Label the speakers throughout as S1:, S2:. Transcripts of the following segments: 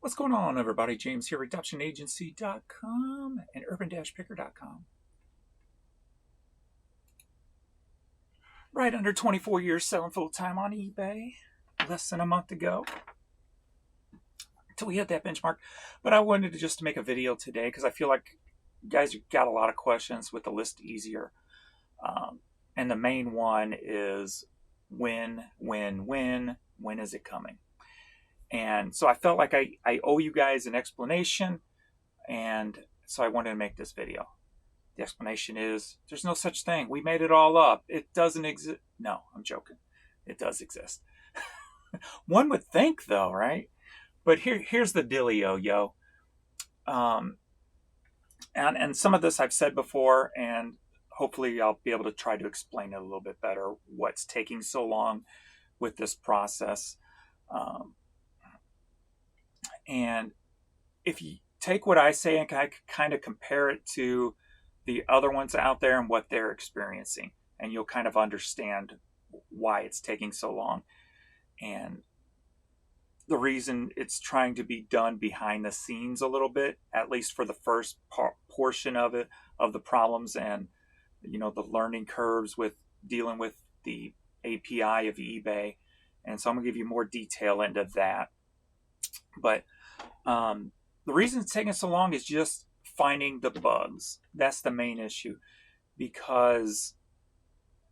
S1: What's going on, everybody? James here, adoptionagency.com and urban-picker.com. Right under 24 years selling full-time on eBay. Less than a month ago until we hit that benchmark. But I wanted to just make a video today because I feel like you guys got a lot of questions with the ListEasier. And the main one is when is it coming? And so I felt like I owe you guys an explanation, and so I wanted to make this video. The explanation is there's no such thing. We made it all up. It doesn't exist. No, I'm joking. It does exist. One would think, though, right? But here's the dealio, yo. And some of this I've said before, and hopefully I'll be able to try to explain it a little bit better, what's taking so long with this process. And if you take what I say and kind of compare it to the other ones out there and what they're experiencing, and you'll kind of understand why it's taking so long and the reason it's trying to be done behind the scenes a little bit, at least for the first portion of it, of the problems and, you know, the learning curves with dealing with the API of eBay. And so I'm gonna give you more detail into that. But the reason it's taking so long is just finding the bugs. That's the main issue, because,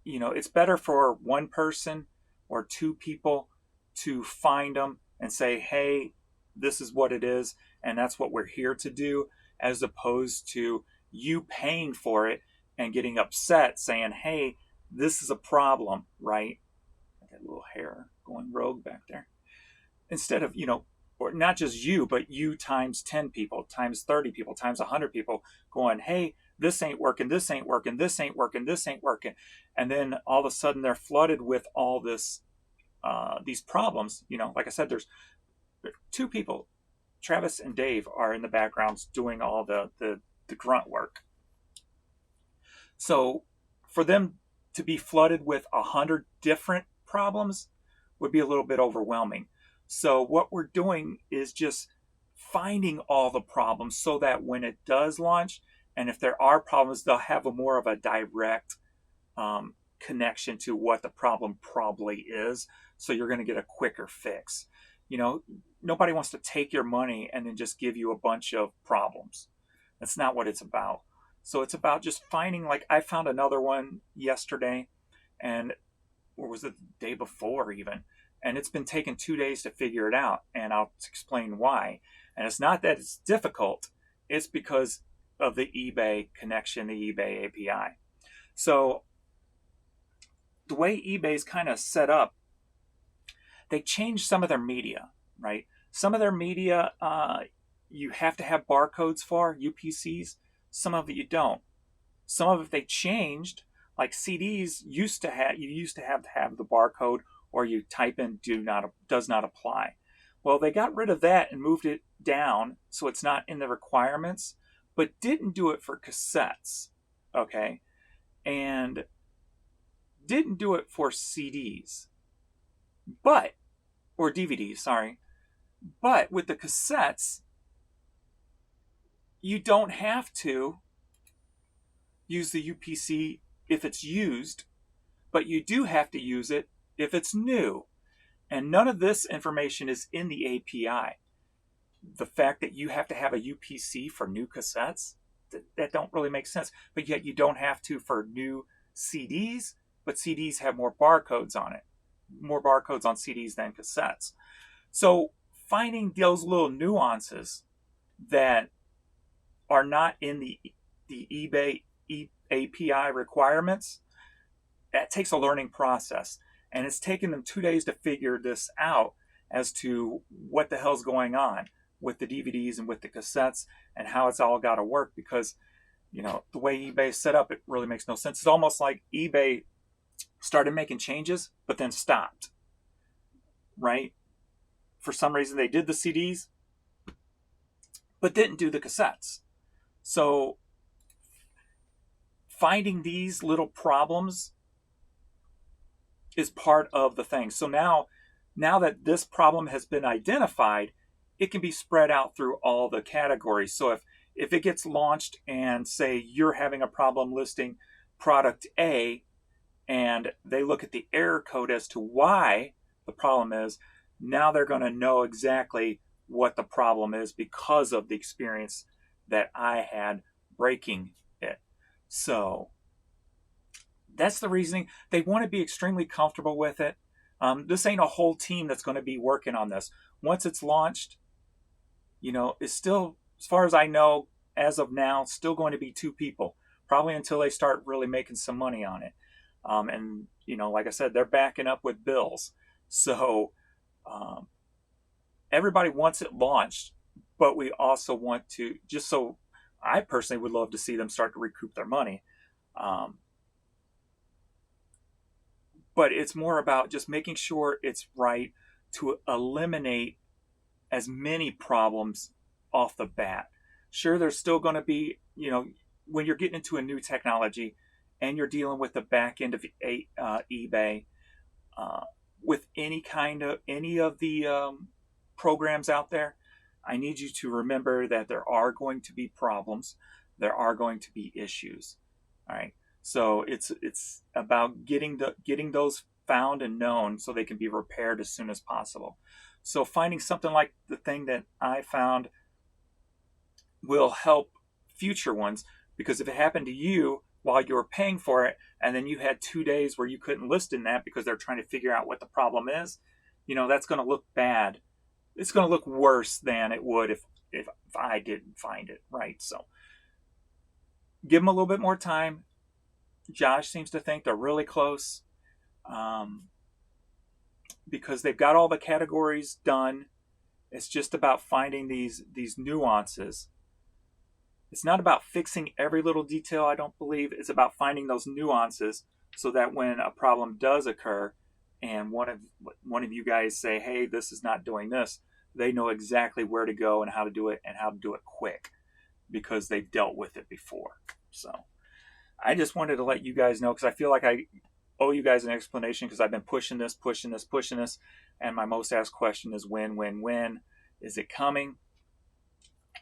S1: you know, it's better for one person or two people to find them and say, hey, this is what it is, and that's what we're here to do, as opposed to you paying for it and getting upset saying, hey, this is a problem, right? That little hair going rogue back there. Instead of, you know, or not just you, but you times 10 people, times 30 people, times 100 people going, hey, this ain't working, this ain't working, this ain't working, this ain't working. And then all of a sudden they're flooded with all this, these problems. You know, like I said, there's two people, Travis and Dave, are in the backgrounds doing all the grunt work. So for them to be flooded with 100 different problems would be a little bit overwhelming. So what we're doing is just finding all the problems so that when it does launch, and if there are problems, they'll have a more of a direct connection to what the problem probably is. So you're going to get a quicker fix. You know, nobody wants to take your money and then just give you a bunch of problems. That's not what it's about. So it's about just finding, like I found another one yesterday, and or was it the day before even? And it's been taking 2 days to figure it out, and I'll explain why. And it's not that it's difficult, it's because of the eBay connection, the eBay API. So the way eBay's kind of set up, they changed some of their media, right? Some of their media you have to have barcodes for, UPCs. Some of it you don't. Some of it they changed, like CDs you used to have the barcode, or you type in does not apply. Well, they got rid of that and moved it down so it's not in the requirements, but didn't do it for cassettes, okay? And didn't do it for CDs, or DVDs, sorry. But with the cassettes, you don't have to use the UPC if it's used, but you do have to use it if it's new. And none of this information is in the API. The fact that you have to have a UPC for new cassettes, that don't really make sense. But yet you don't have to for new CDs, but CDs have more barcodes on it. More barcodes on CDs than cassettes. So finding those little nuances that are not in the eBay API requirements, that takes a learning process. And it's taken them 2 days to figure this out as to what the hell's going on with the DVDs and with the cassettes and how it's all got to work, because, you know, the way eBay's set up, it really makes no sense. It's almost like eBay started making changes, but then stopped, right? For some reason, they did the CDs, but didn't do the cassettes. So finding these little problems is part of the thing. So now that this problem has been identified, it can be spread out through all the categories. So if it gets launched and say you're having a problem listing product A, and they look at the error code as to why the problem is, now they're going to know exactly what the problem is because of the experience that I had breaking it. So that's the reasoning. They want to be extremely comfortable with it. This ain't a whole team that's going to be working on this. Once it's launched, it's still, as far as I know, as of now, still going to be 2 people, probably until they start really making some money on it. And, like I said, they're backing up with bills. So everybody wants it launched, but we also want to, just so I personally would love to see them start to recoup their money. But it's more about just making sure it's right to eliminate as many problems off the bat. Sure, there's still going to be, when you're getting into a new technology and you're dealing with the back end of eBay, with any of the programs out there, I need you to remember that there are going to be problems. There are going to be issues. All right. So it's about getting those found and known so they can be repaired as soon as possible. So finding something like the thing that I found will help future ones, because if it happened to you while you were paying for it and then you had 2 days where you couldn't list in that because they're trying to figure out what the problem is, that's going to look bad. It's going to look worse than it would if I didn't find it, right? So give them a little bit more time. Josh seems to think they're really close, because they've got all the categories done. It's just about finding these nuances. It's not about fixing every little detail, I don't believe. It's about finding those nuances so that when a problem does occur and one of you guys say, hey, this is not doing this, they know exactly where to go and how to do it, and how to do it quick, because they've dealt with it before. So I just wanted to let you guys know, because I feel like I owe you guys an explanation, because I've been pushing this, and my most asked question is when is it coming?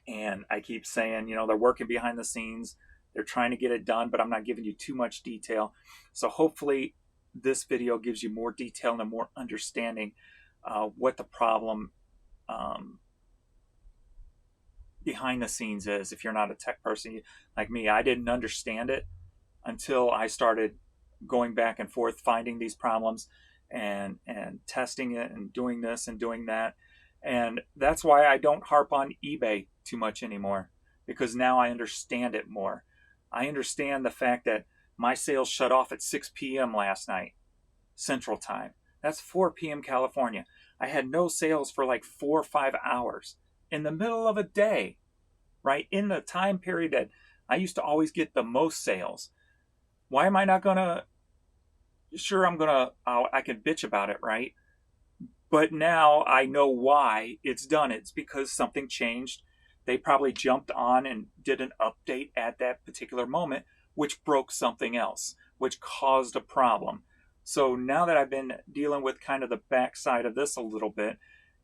S1: And I keep saying, they're working behind the scenes, they're trying to get it done, but I'm not giving you too much detail. So hopefully this video gives you more detail and a more understanding what the problem behind the scenes is. If you're not a tech person like me, I didn't understand it until I started going back and forth finding these problems and testing it and doing this and doing that. And that's why I don't harp on eBay too much anymore, because now I understand it more. I understand the fact that my sales shut off at 6 p.m. last night, Central Time. That's 4 p.m. California. I had no sales for like 4 or 5 hours in the middle of a day, right? In the time period that I used to always get the most sales. Why am I not going to? Sure, I can bitch about it, right? But now I know why it's done. It's because something changed. They probably jumped on and did an update at that particular moment, which broke something else, which caused a problem. So now that I've been dealing with kind of the backside of this a little bit,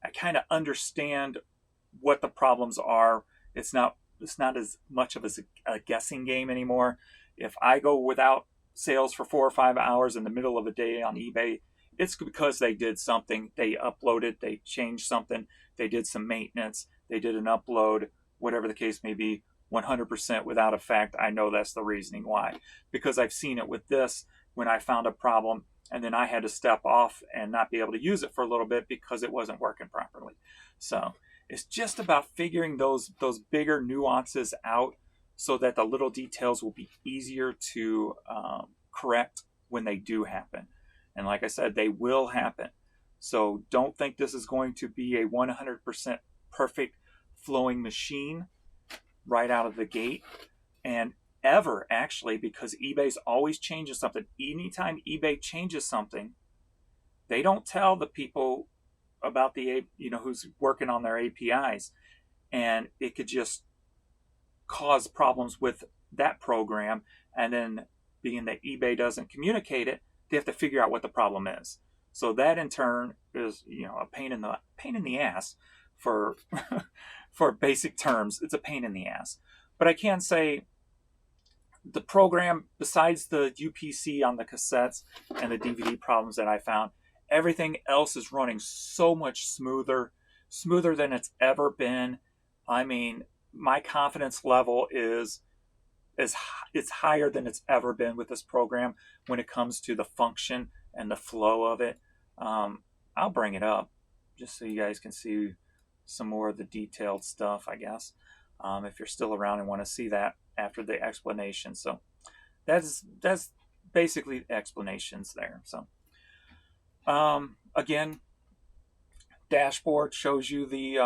S1: I kind of understand what the problems are. It's not as much of a guessing game anymore. If I go without sales for 4 or 5 hours in the middle of a day on eBay, it's because they did something. They uploaded, they changed something, they did some maintenance, they did an upload, whatever the case may be. 100% without a fact, I know that's the reasoning why. Because I've seen it with this when I found a problem and then I had to step off and not be able to use it for a little bit because it wasn't working properly. So it's just about figuring those bigger nuances out so that the little details will be easier to correct when they do happen. And like I said, they will happen. So don't think this is going to be a 100% perfect flowing machine right out of the gate. And ever, actually, because eBay's always changing something. Anytime eBay changes something, they don't tell the people about who's working on their APIs. And it could just cause problems with that program. And then being that eBay doesn't communicate it, they have to figure out what the problem is. So that in turn is, a pain in the ass. for for basic terms. It's a pain in the ass. But I can say the program, besides the UPC on the cassettes and the DVD problems that I found, everything else is running so much smoother than it's ever been. I mean, my confidence level is it's higher than it's ever been with this program when it comes to the function and the flow of it. I'll bring it up just so you guys can see some more of the detailed stuff, I guess, if you're still around and want to see that after the explanation. So that's basically the explanations there. So again, dashboard shows you the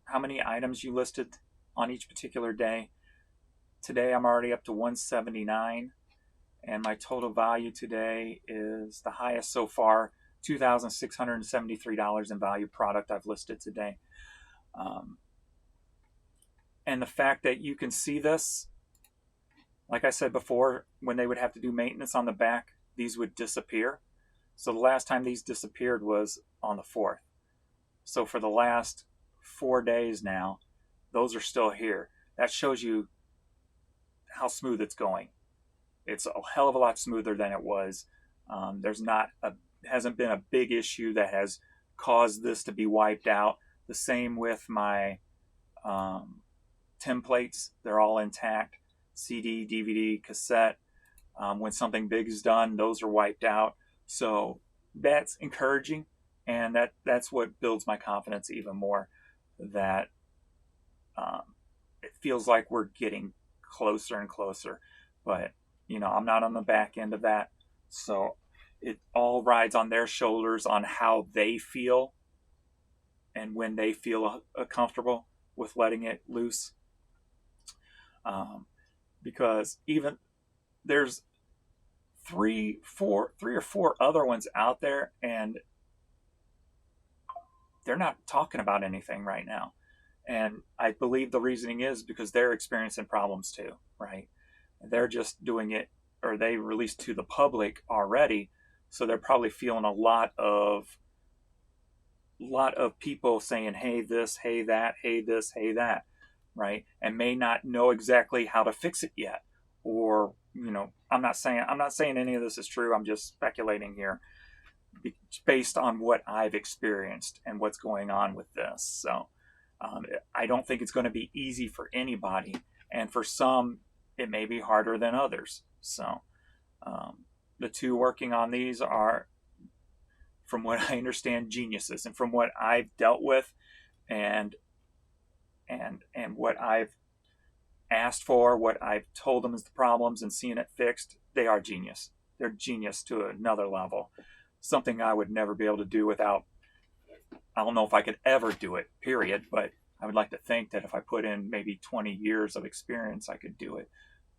S1: how many items you listed on each particular day. Today I'm already up to 179, and my total value today is the highest so far, $2,673 in value product I've listed today. And the fact that you can see this, like I said before, when they would have to do maintenance on the back, these would disappear. So the last time these disappeared was on the 4th. So for the last 4 days now, those are still here. That shows you how smooth it's going. It's a hell of a lot smoother than it was. Hasn't been a big issue that has caused this to be wiped out. The same with my templates. They're all intact. CD, DVD, cassette. When something big is done, those are wiped out. So that's encouraging, and that's what builds my confidence even more, that it feels like we're getting closer and closer. But I'm not on the back end of that, so it all rides on their shoulders on how they feel and when they feel comfortable with letting it loose. Because even there's three or four other ones out there, and they're not talking about anything right now. And I believe the reasoning is because they're experiencing problems too, right? They're just doing it, or they released to the public already, so they're probably feeling a lot of people saying, hey this, hey that, hey this, hey that, right? And may not know exactly how to fix it yet. Or I'm not saying any of this is true. I'm just speculating here based on what I've experienced and what's going on with this. So I don't think it's going to be easy for anybody, and for some it may be harder than others. So the two working on these are, from what I understand, geniuses, and from what I've dealt with and what I've asked for, what I've told them is the problems and seeing it fixed, they are genius. They're genius to another level. Something I would never be able to do without, I don't know if I could ever do it, period, but I would like to think that if I put in maybe 20 years of experience, I could do it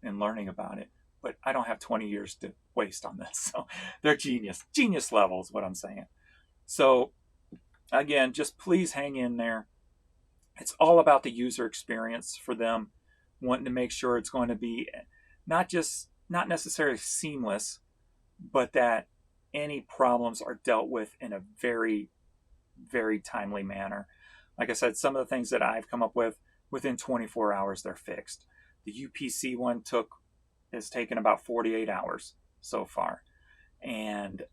S1: and learning about it. But I don't have 20 years to waste on this. So they're genius level is what I'm saying. So again, just please hang in there. It's all about the user experience for them, wanting to make sure it's going to be not necessarily seamless, but that any problems are dealt with in a very, very timely manner. Like I said, some of the things that I've come up with, within 24 hours, they're fixed. The UPC one has taken about 48 hours so far. And,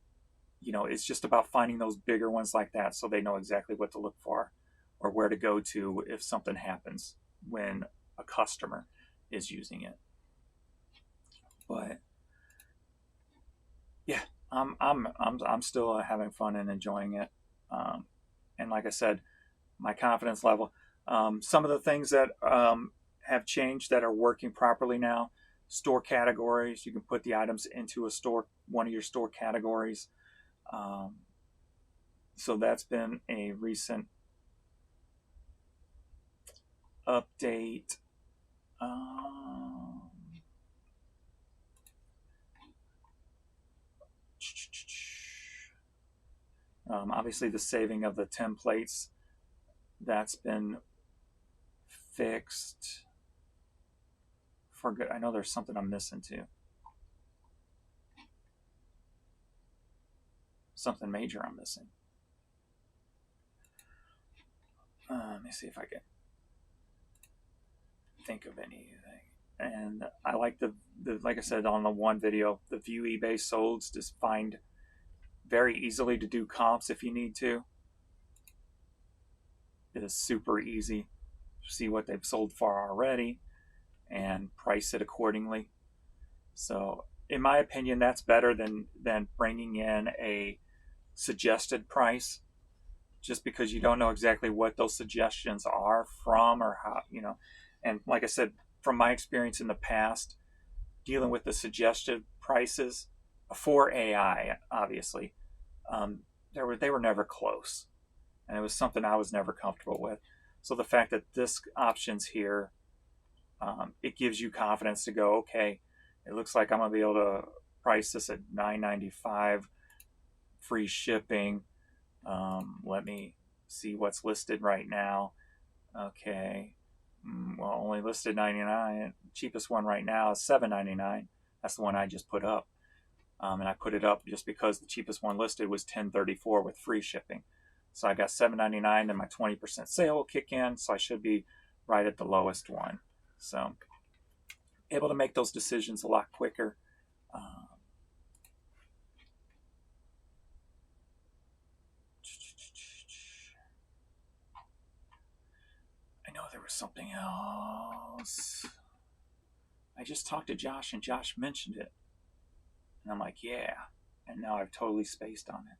S1: it's just about finding those bigger ones like that so they know exactly what to look for or where to go to if something happens when a customer is using it. But yeah, I'm still having fun and enjoying it. And like I said, my confidence level, some of the things that have changed that are working properly now: store categories. You can put the items into a store, one of your store categories. So that's been a recent update. Obviously, the saving of the templates, that's been fixed for good. I know there's something I'm missing too. Something major I'm missing. Let me see if I can think of anything. And I like the like I said on the one video, the view eBay solds. Just find very easily to do comps if you need to. It is super easy. See what they've sold for already and price it accordingly. So in my opinion, that's better than bringing in a suggested price, just because you don't know exactly what those suggestions are from or how, you know. And like I said, from my experience in the past, dealing with the suggested prices before AI, obviously, they were never close, and it was something I was never comfortable with. So the fact that this option's here, it gives you confidence to go, okay, it looks like I'm gonna be able to price this at $9.95, free shipping. Let me see what's listed right now. Okay, well, only listed 99. Cheapest one right now is $7.99. That's the one I just put up, and I put it up just because the cheapest one listed was $10.34 with free shipping. So I got $7.99, and my 20% sale will kick in, so I should be right at the lowest one. So able to make those decisions a lot quicker. I know there was something else. I just talked to Josh, and Josh mentioned it. And I'm like, yeah. And now I've totally spaced on it.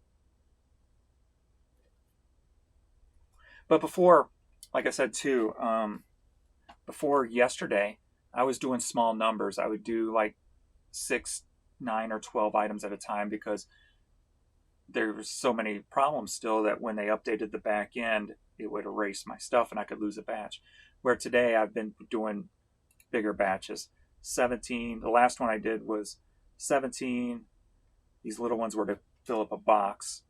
S1: But before, like I said too, before yesterday, I was doing small numbers. I would do like 6, 9, or 12 items at a time, because there was so many problems still that when they updated the back end, it would erase my stuff and I could lose a batch. Where today I've been doing bigger batches. 17, the last one I did was 17. These little ones were to fill up a box.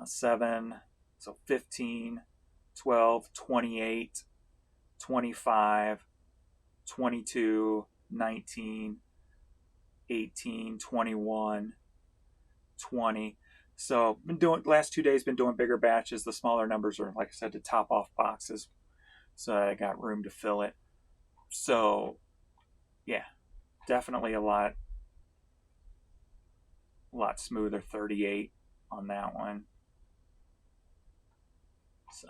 S1: 7, so 15, 12, 28, 25, 22, 19, 18, 21, 20. So been doing last 2 days, been doing bigger batches. The smaller numbers are, like I said, to top off boxes, so I got room to fill it. So yeah, definitely a lot smoother. 38 on that one. So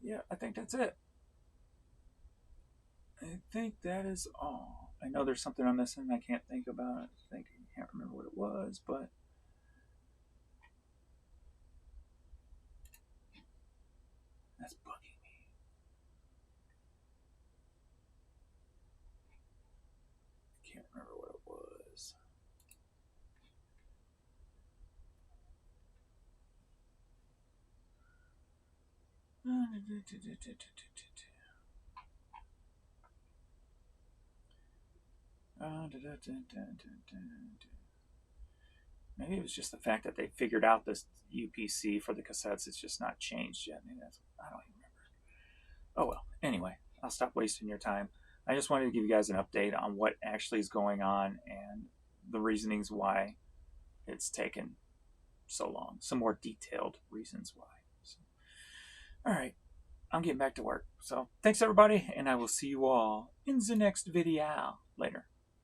S1: yeah, I think that's it. I think that is all. I know there's something I'm missing. I can't think about it. I can't remember what it was, but that's bugging me. I can't remember what it was. Maybe it was just the fact that they figured out this UPC for the cassettes. It's just not changed yet. Maybe that's, I don't even remember. Oh well. Anyway, I'll stop wasting your time. I just wanted to give you guys an update on what actually is going on and the reasonings why it's taken so long. Some more detailed reasons why. So, all right, I'm getting back to work. So thanks everybody, and I will see you all in the next video. Later.